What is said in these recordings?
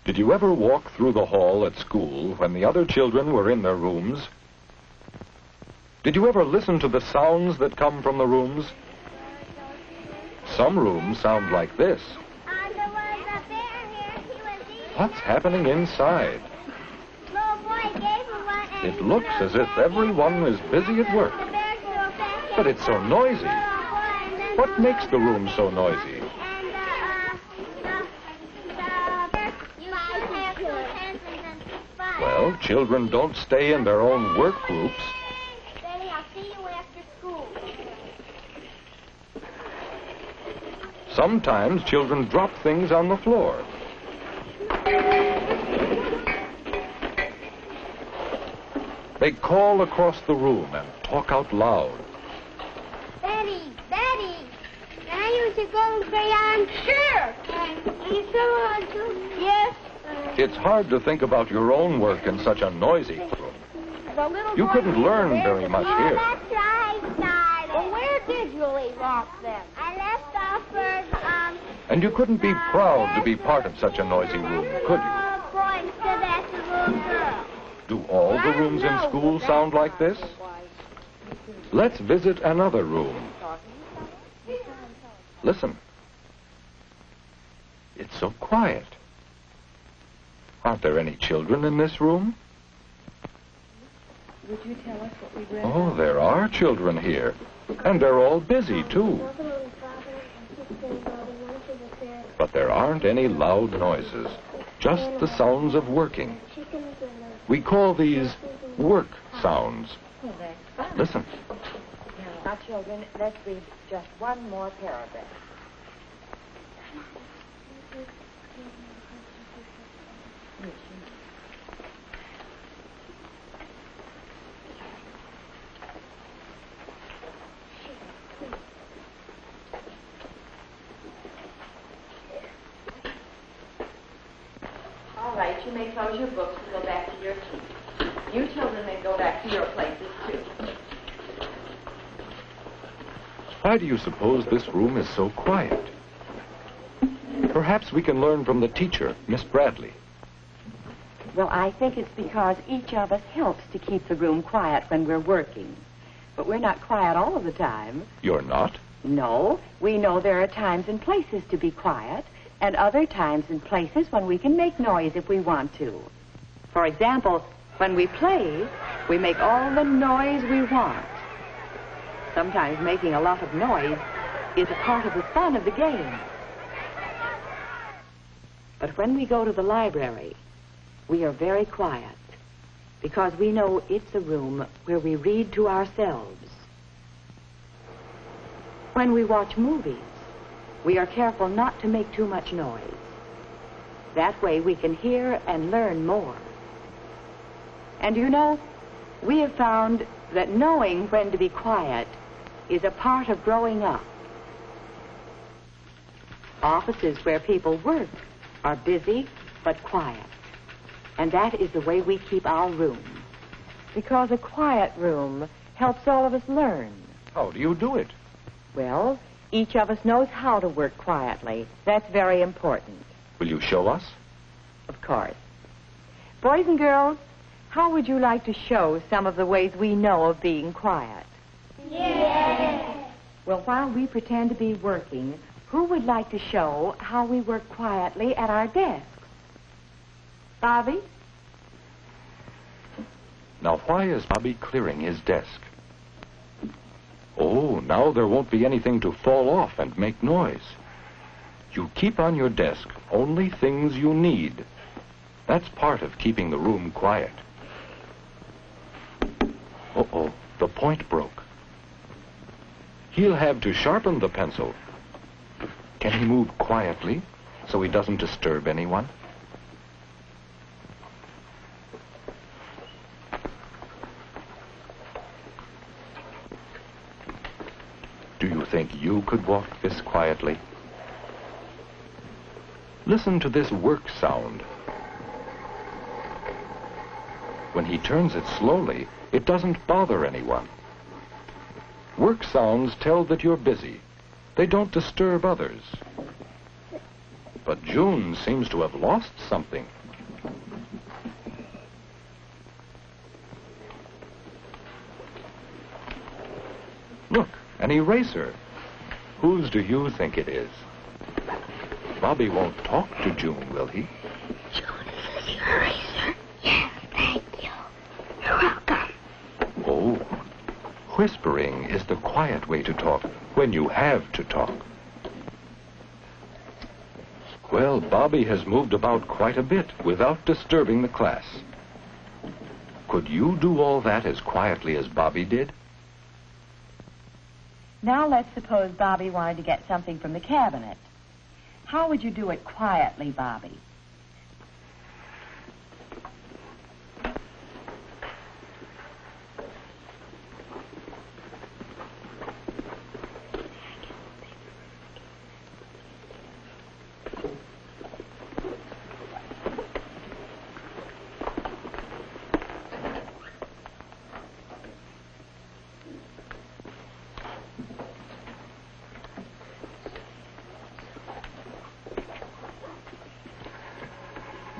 Did you ever walk through the hall at school when the other children were in their rooms? Did you ever listen to the sounds that come from the rooms? Some rooms sound like this. What's happening inside? It looks as if everyone is busy at work. But it's so noisy. What makes the room so noisy? Well, children don't stay in their own work groups. Sometimes children drop things on the floor. They call across the room and talk out loud. Daddy, can I use your gold crayon? Sure. You still want to? Yes. It's hard to think about your own work in such a noisy room. You couldn't learn very much here. That's right, Dad. Well, where did you leave off then? I left off where, And you couldn't be proud to be part of such a noisy room, could you? Boy stood at the little girl. Do all the rooms in school sound like this? Let's visit another room. Listen. It's so quiet. Aren't there any children in this room? Would you tell us what we read? Oh, there are children here. And they're all busy, too. But there aren't any loud noises. Just the sounds of working. We call these work sounds. Listen. Now, children, let's read just one more paragraph. All right, you may close your books and go back to your seats. You children may go back to your places, too. Why do you suppose this room is so quiet? Perhaps we can learn from the teacher, Miss Bradley. Well, I think it's because each of us helps to keep the room quiet when we're working. But we're not quiet all of the time. You're not? No, we know there are times and places to be quiet, and other times and places when we can make noise if we want to. For example, when we play, we make all the noise we want. Sometimes making a lot of noise is a part of the fun of the game. But when we go to the library, we are very quiet because we know it's a room where we read to ourselves. When we watch movies, we are careful not to make too much noise. That way we can hear and learn more. And you know, we have found that knowing when to be quiet is a part of growing up. Offices where people work are busy but quiet. And that is the way we keep our room. Because a quiet room helps all of us learn. How do you do it? Well, each of us knows how to work quietly. That's very important. Will you show us? Of course. Boys and girls, how would you like to show some of the ways we know of being quiet? Yes. Well, while we pretend to be working, who would like to show how we work quietly at our desks? Bobby? Now, why is Bobby clearing his desk? Oh, now there won't be anything to fall off and make noise. You keep on your desk only things you need. That's part of keeping the room quiet. Uh-oh, the point broke. He'll have to sharpen the pencil. Can he move quietly so he doesn't disturb anyone? Do you think you could walk this quietly? Listen to this work sound. When he turns it slowly, it doesn't bother anyone. Work sounds tell that you're busy. They don't disturb others. But June seems to have lost something. Look, an eraser. Whose do you think it is? Bobby won't talk to June, will he? June, is this your eraser? Yes, thank you. You're welcome. Oh, whispering is the quiet way to talk when you have to talk. Well, Bobby has moved about quite a bit without disturbing the class. Could you do all that as quietly as Bobby did? Now let's suppose Bobby wanted to get something from the cabinet. How would you do it quietly, Bobby?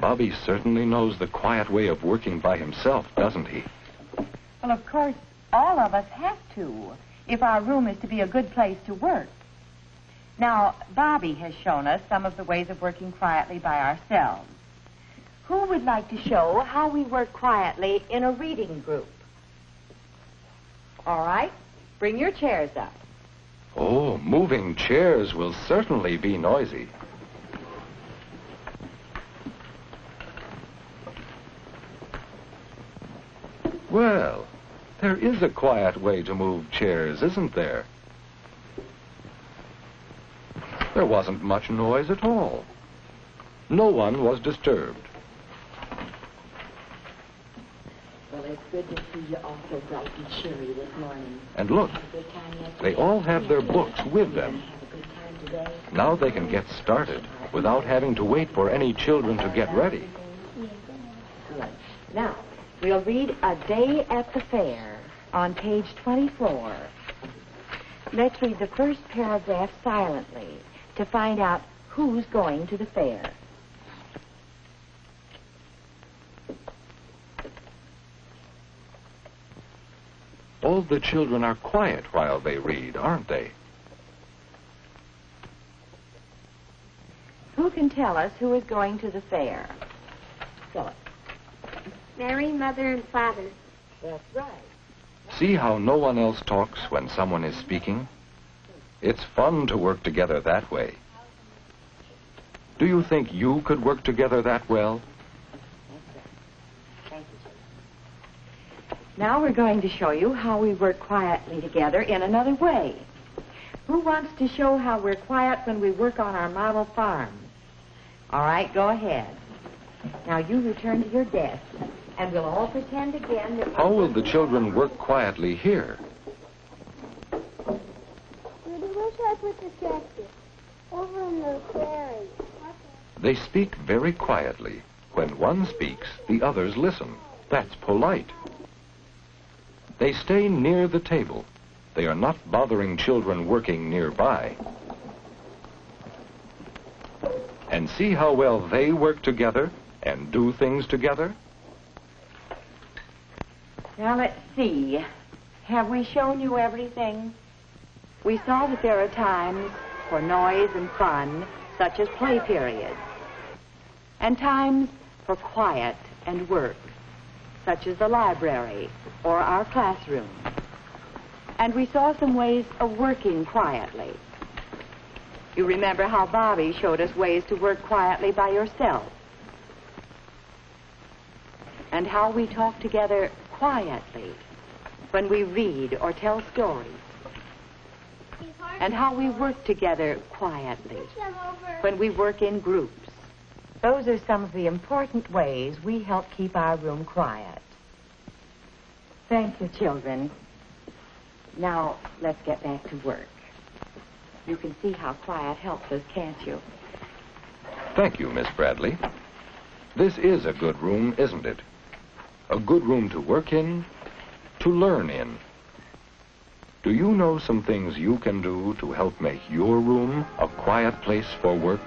Bobby certainly knows the quiet way of working by himself, doesn't he? Well, of course, all of us have to, if our room is to be a good place to work. Now, Bobby has shown us some of the ways of working quietly by ourselves. Who would like to show how we work quietly in a reading group? All right, bring your chairs up. Oh, moving chairs will certainly be noisy. Well, there is a quiet way to move chairs, isn't there? There wasn't much noise at all. No one was disturbed. Well, it's good to see you all so bright and cheery this morning. And look, they all have their books with them. Now they can get started without having to wait for any children to get ready. Good. Now, we'll read A Day at the Fair on page 24. Let's read the first paragraph silently to find out who's going to the fair. All the children are quiet while they read, aren't they? Who can tell us who is going to the fair? Philip. Mary, Mother, and Father. That's right. See how no one else talks when someone is speaking? It's fun to work together that way. Do you think you could work together that well? Thank you, Jim. Now we're going to show you how we work quietly together in another way. Who wants to show how we're quiet when we work on our model farm? All right, go ahead. Now you return to your desk, and we'll all pretend again that... How will the children work quietly here? Judy, where should I put the tractor? Over in the prairie. They speak very quietly. When one speaks, the others listen. That's polite. They stay near the table. They are not bothering children working nearby. And see how well they work together and do things together? Now let's see. Have we shown you everything? We saw that there are times for noise and fun, such as play periods, and times for quiet and work, such as the library or our classroom. And we saw some ways of working quietly. You remember how Bobby showed us ways to work quietly by yourself, and how we talk together quietly when we read or tell stories, and how we work together quietly when we work in groups. Those are some of the important ways we help keep our room quiet. Thank you, children. Now, let's get back to work. You can see how quiet helps us, can't you? Thank you, Miss Bradley. This is a good room, isn't it? A good room to work in, to learn in. Do you know some things you can do to help make your room a quiet place for work?